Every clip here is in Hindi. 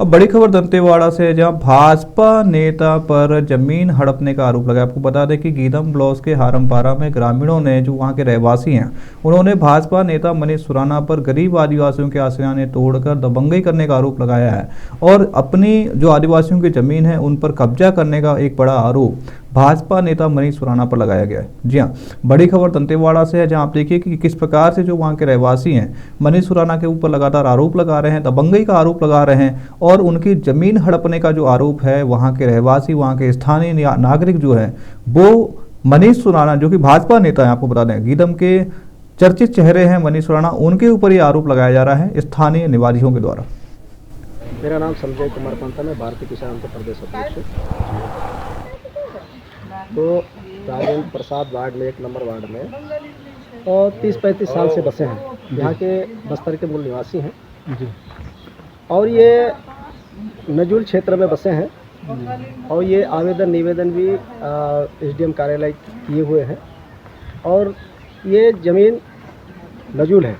अब बड़ी खबर दंतेवाड़ा से है, जहां भाजपा नेता पर जमीन हड़पने का आरोप लगा। आपको बता दें कि गीदम ब्लॉक के हारमपारा में ग्रामीणों ने, जो वहां के रहवासी हैं, उन्होंने भाजपा नेता मनीष सुराना पर गरीब आदिवासियों के आश्रयाने तोड़कर दबंगई करने का आरोप लगाया है और अपनी जो आदिवासियों की जमीन है उन पर कब्जा करने का एक बड़ा आरोप भाजपा नेता मनीष सुराना पर लगाया गया है। जी हाँ, बड़ी खबर दंतेवाड़ा से है, जहां आप देखिए कि किस प्रकार से जो वहां के रहवासी हैं मनीष सुराना के ऊपर लगातार आरोप लगा रहे हैं, दबंगई का आरोप लगा रहे हैं और उनकी जमीन हड़पने का जो आरोप है, वहां के रहवासी, वहां के स्थानीय नागरिक जो है वो मनीष सुराना, जो कि भाजपा नेता है, आपको बता दें गीदम के चर्चित चेहरे हैं मनीष सुराना, उनके ऊपर ये आरोप लगाया जा रहा है स्थानीय निवासियों के द्वारा। मेरा नाम संजय कुमार पंत है, मैं भारतीय किसान उत्तर प्रदेश अध्यक्ष हूँ। तो राजेंद्र प्रसाद वार्ड में 1 नंबर वार्ड में और 30-35 साल से बसे हैं, यहाँ के बस्तर के मूल निवासी हैं और ये नजूल क्षेत्र में बसे हैं और ये आवेदन निवेदन भी एसडीएम कार्यालय किए हुए हैं और ये ज़मीन नजूल है,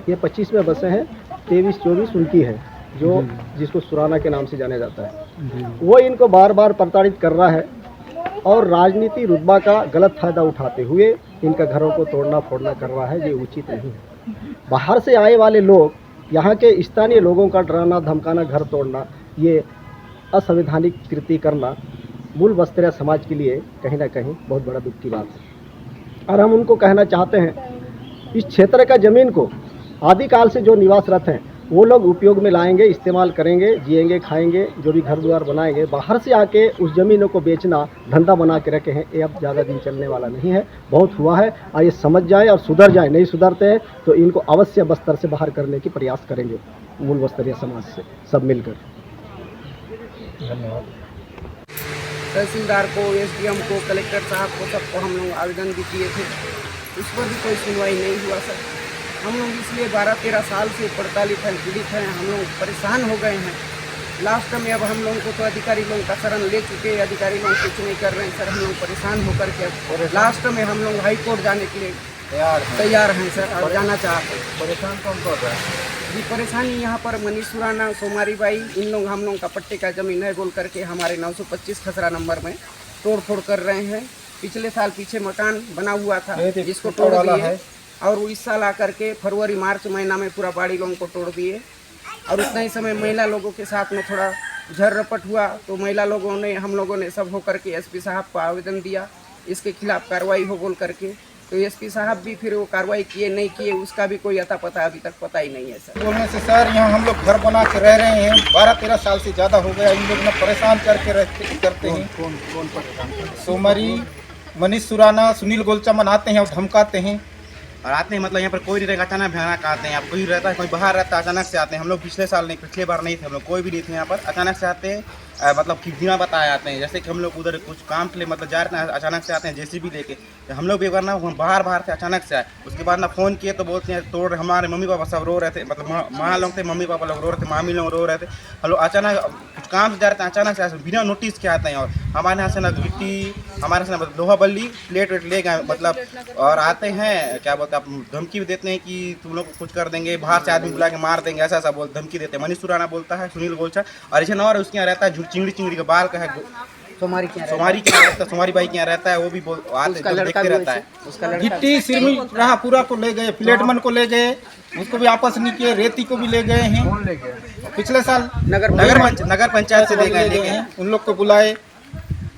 ये 25 में बसे हैं, 23-24 उनकी है, जो जिसको सुराना के नाम से जाना जाता है। वो इनको बार बार प्रताड़ित कर रहा है और राजनीति रुतबा का गलत फायदा उठाते हुए इनका घरों को तोड़ना फोड़ना कर रहा है, ये उचित नहीं है। बाहर से आए वाले लोग यहाँ के स्थानीय लोगों का डराना धमकाना, घर तोड़ना, ये असंवैधानिक कृति करना मूल बस्तरिया समाज के लिए कहीं ना कहीं बहुत बड़ा दुख की बात है। और हम उनको कहना चाहते हैं, इस क्षेत्र का ज़मीन को आदिकाल से जो निवासरत हैं वो लोग उपयोग में लाएंगे, इस्तेमाल करेंगे, जिएंगे, खाएंगे, जो भी घर द्वार बनाएंगे। बाहर से आके उस ज़मीनों को बेचना धंधा बना के रखे हैं, ये अब ज़्यादा दिन चलने वाला नहीं है, बहुत हुआ है। और ये समझ जाए और सुधर जाए, नहीं सुधरते हैं तो इनको अवश्य बस्तर से बाहर करने की प्रयास करेंगे मूल बस्तरिया समाज से सब मिलकर। धन्यवाद। तहसीलदार को, एसडीएम को, कलेक्टर साहब को, सबको हम लोग आवेदन भी किए थे, उस पर भी कोई सुनवाई नहीं हुआ सर। हम लोग इसलिए 12-13 साल से प्रताड़ित हैं, पीड़ित हैं, हम लोग परेशान हो गए हैं। लास्ट में अब हम लोगों को तो अधिकारी लोगों का शरण ले चुके हैं, अधिकारी लोग कुछ नहीं कर रहे हैं सर। हम लोग परेशान होकर के लास्ट में हम लोग हाई कोर्ट जाने के लिए तैयार हैं सर और जाना चाहते हैं। परेशान कौन कर रहा है जी? परेशानी यहाँ पर मनीष सुराना, सोमारी बाई, इन लोग हम लोग का पट्टे का ज़मीन है बोल करके हमारे 925 खसरा नंबर में तोड़ फोड़ कर रहे हैं। पिछले साल पीछे मकान बना हुआ था जिसको तोड़ दिए और वो इस साल आकर के फरवरी मार्च महीना में पूरा बाड़ी लोगों को तोड़ दिए। और उतना ही समय महिला लोगों के साथ में थोड़ा झर रपट हुआ तो महिला लोगों ने, हम लोगों ने सब होकर के एसपी साहब को आवेदन दिया इसके खिलाफ कार्रवाई हो बोल करके। तो एसपी साहब भी फिर वो कार्रवाई किए नहीं किए, उसका भी कोई अता पता अभी तक पता ही नहीं है सर। बोलने से सर, यहाँ हम लोग घर बना के रह रहे हैं, 12-13 साल से ज़्यादा हो गया। इन लोग ने परेशान करके करते हैं। कौन परेशान? सोमरी, मनीष सुराना, सुनील गोलचा मनाते हैं और धमकाते हैं और आते हैं। मतलब यहाँ पर कोई नहीं रहेगा, अचानक भयानक आते हैं। अब कोई रहता है, कोई बाहर रहता है, अचानक से आते हैं। हम लोग पिछले साल नहीं, पिछले बार नहीं थे, हम लोग कोई भी नहीं थे यहाँ पर, अचानक से आते हैं। मतलब कि बिना बताए आते हैं। जैसे कि हम लोग उधर कुछ काम के लिए मतलब जा रहे हैं, अचानक से आते हैं जेसीबी लेके। हम लोग भी करना, हम बाहर से अचानक से आए। उसके बाद ना फ़ोन किए तो बोलते हैं तोड़। हमारे मम्मी पापा सब रो रहे थे, मतलब माँ लोग थे, मम्मी पापा लोग रो रहे थे, मामी लोग रो रहे थे। हम लोग अचानक कुछ काम से जा रहे थे, अचानक से बिना नोटिस के आते हैं। और हमारे यहाँ से ना गिट्टी, हमारे से ना लोहा बल्ली प्लेट वेट ले गए मतलब। और आते हैं, क्या बोलते हैं, धमकी भी देते हैं कि तुम लोग कुछ कर देंगे, बाहर से आदमी बुला के मार देंगे, ऐसा ऐसा बोल धमकी देते हैं। मनीष सुराना बोलता है, सुनील गोलचा और ऐसे और उसके यहाँ रहता है चिंगड़ी का बाल का है, सोमारी क्या रहता है, सोमारी बाई क्या रहता है, वो भी देखते रहता है। उसका गिट्टी सिरमी रहा पूरा को ले गए, प्लेटमन को ले गए, उसको भी आपस नहीं किए, रेती को भी ले गए हैं। कौन ले गया? पिछले साल नगर पंचायत से ले गए हैं। उन लोग को बुलाए,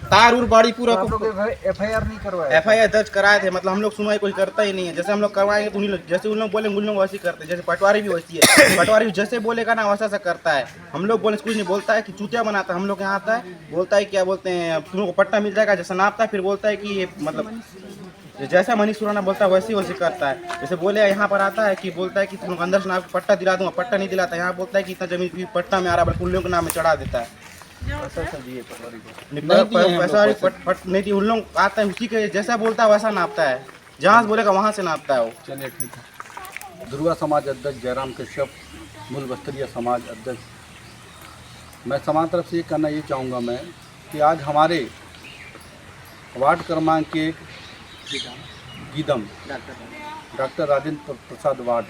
तार उर बाड़ी पूरा को एफआईआर नहीं करवाया? एफआईआर दर्ज कराए थे। मतलब हम लोग सुनवाई कोई करता ही नहीं है। जैसे हम लोग करवाएंगे तो उन्हीं लोग, जैसे उन लोग बोलेंगे उन लोग वैसे करते हैं। जैसे पटवारी भी वैसी है, पटवारी भी जैसे बोलेगा ना वैसा सा करता है। हम लोग बोले कुछ नहीं बोलता है कि चूतिया बनाता है। हम लोग यहाँ आता है, बोलता है क्या बोलते हैं, तुम लोग को पट्टा मिल जाएगा, जैसा नापता है, फिर बोलता है कि ये मतलब जैसा मनीष सुराना बोलता है वैसे करता है। जैसे बोले यहाँ पर आता है कि बोलता है कि तुम लोग अंदर से आपको पट्टा दिला दूंगा, पट्टा नहीं दिलाता। यहाँ बोलता है कि इतना जमीन पट्टा में आ रहा है, उन लोगों के नाम में चढ़ा देता है। पैसा नहीं दी, उन लोग आता है उसी के जैसा बोलता है वैसा नापता है, जहाँ से बोलेगा वहाँ से नापता है वो। चलिए ठीक है। ध्रुवा समाज अध्यक्ष जयराम कश्यप, मूल बस्तरिया समाज अध्यक्ष। मैं समाज तरफ से ये कहना ये चाहूँगा मैं कि आज हमारे वार्ड क्रमांक 1 गीदम डॉक्टर राजेंद्र प्रसाद वार्ड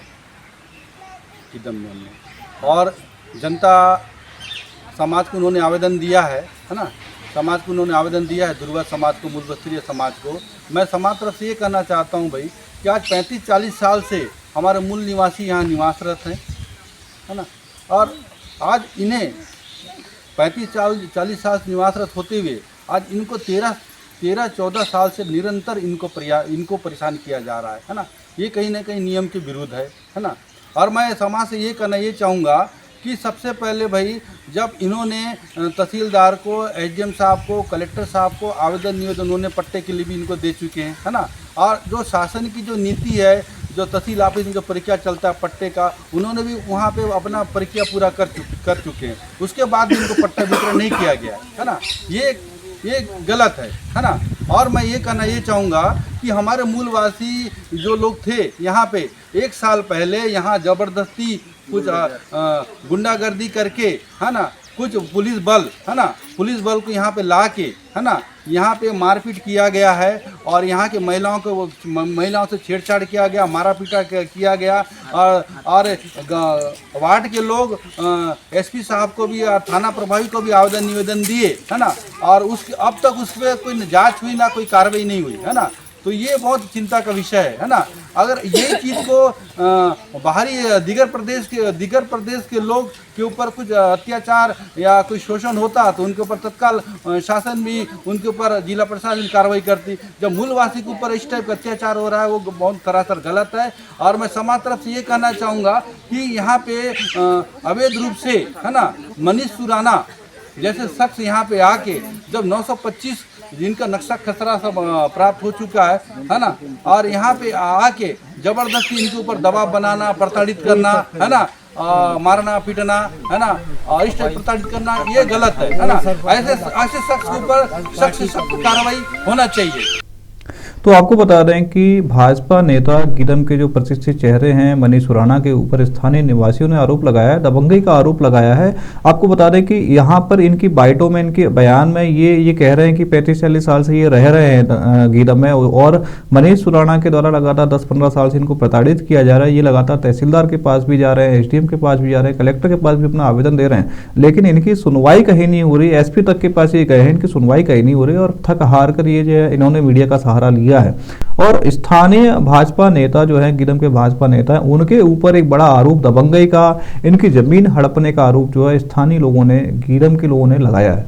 गीदम में और जनता समाज को उन्होंने आवेदन दिया है ना, समाज को उन्होंने आवेदन दिया है, दुर्गा समाज को, मूल क्षत्रिय समाज को। मैं समाज तरफ से ये कहना चाहता हूँ भाई कि आज 35-40 साल से हमारे मूल निवासी यहाँ निवासरत हैं, है ना, और आज इन्हें 35-40 साल से निवासरत होते हुए आज इनको 13-14 साल से निरंतर इनको परेशान किया जा रहा है ना। ये कहीं ना कहीं नियम के विरुद्ध है ना। और मैं समाज से ये कहना ये चाहूँगा कि सबसे पहले भाई जब इन्होंने तहसीलदार को, एसडीएम साहब को, कलेक्टर साहब को आवेदन निवेदन उन्होंने पट्टे के लिए भी इनको दे चुके हैं, है ना। और जो शासन की जो नीति है, जो तहसील ऑफिस में जो प्रक्रिया चलता है पट्टे का, उन्होंने भी वहाँ पे अपना प्रक्रिया पूरा कर चुके हैं। उसके बाद भी इनको पट्टा वितरण नहीं किया गया है ना। ये गलत है ना। और मैं ये कहना ये चाहूँगा कि हमारे मूलवासी जो लोग थे यहाँ पे 1 साल पहले यहाँ ज़बरदस्ती कुछ गुंडागर्दी करके, है ना, कुछ पुलिस बल, है ना, पुलिस बल को यहाँ पे ला के, है ना, यहाँ पे मारपीट किया गया है और यहाँ के महिलाओं से छेड़छाड़ किया गया, मारा पीटा किया गया। और वार्ड के लोग एसपी साहब को भी और थाना प्रभारी को भी आवेदन निवेदन दिए, है ना, और अब तक उस पर कोई जांच हुई ना, कोई कार्रवाई नहीं हुई, है ना। तो ये बहुत चिंता का विषय है ना। अगर ये चीज़ को बाहरी दिगर प्रदेश के लोग के ऊपर कुछ अत्याचार या कोई शोषण होता तो उनके ऊपर तत्काल शासन भी उनके ऊपर जिला प्रशासन कार्रवाई करती। जब मूलवासी के ऊपर इस टाइप का अत्याचार हो रहा है वो बहुत सरासर गलत है। और मैं समाज तरफ से ये कहना चाहूँगा कि यहाँ पे अवैध रूप से, है ना, मनीष सुराना जैसे शख्स यहाँ पे आके जब 925 जिनका नक्शा खसरा सब प्राप्त हो चुका है ना, और यहाँ पे आके जबरदस्ती इनके ऊपर दबाव बनाना, प्रताड़ित करना, है ना, मारना पीटना, है ना, और इस टाइप प्रताड़ित करना, ये गलत है ना। ऐसे शख्स के ऊपर सख्त कार्रवाई होना चाहिए। तो आपको बता दें कि भाजपा नेता गीदम के जो प्रतिष्ठित चेहरे हैं मनीष सुराना के ऊपर स्थानीय निवासियों ने आरोप लगाया है, दबंगई का आरोप लगाया है। आपको बता दें कि यहाँ पर इनकी बाइटों में, इनके बयान में ये कह रहे हैं कि 35-40 साल से ये रह रहे हैं गीदम में और मनीष सुराना के द्वारा लगातार 10-15 साल से इनको प्रताड़ित किया जा रहा है। ये लगातार तहसीलदार के पास भी जा रहे हैं, एसडीएम के पास भी जा रहे हैं, कलेक्टर के पास भी अपना आवेदन दे रहे हैं, लेकिन इनकी सुनवाई कहीं नहीं हो रही। एसपी तक के पास ये गए हैं, इनकी सुनवाई कहीं नहीं हो रही और थक हार कर ये जो है इन्होंने मीडिया का सहारा लिया है। और स्थानीय भाजपा नेता जो है गीदम के भाजपा नेता है, उनके ऊपर एक बड़ा आरोप दबंगई का, इनकी जमीन हड़पने का आरोप जो है स्थानीय लोगों ने, गीदम के लोगों ने लगाया है।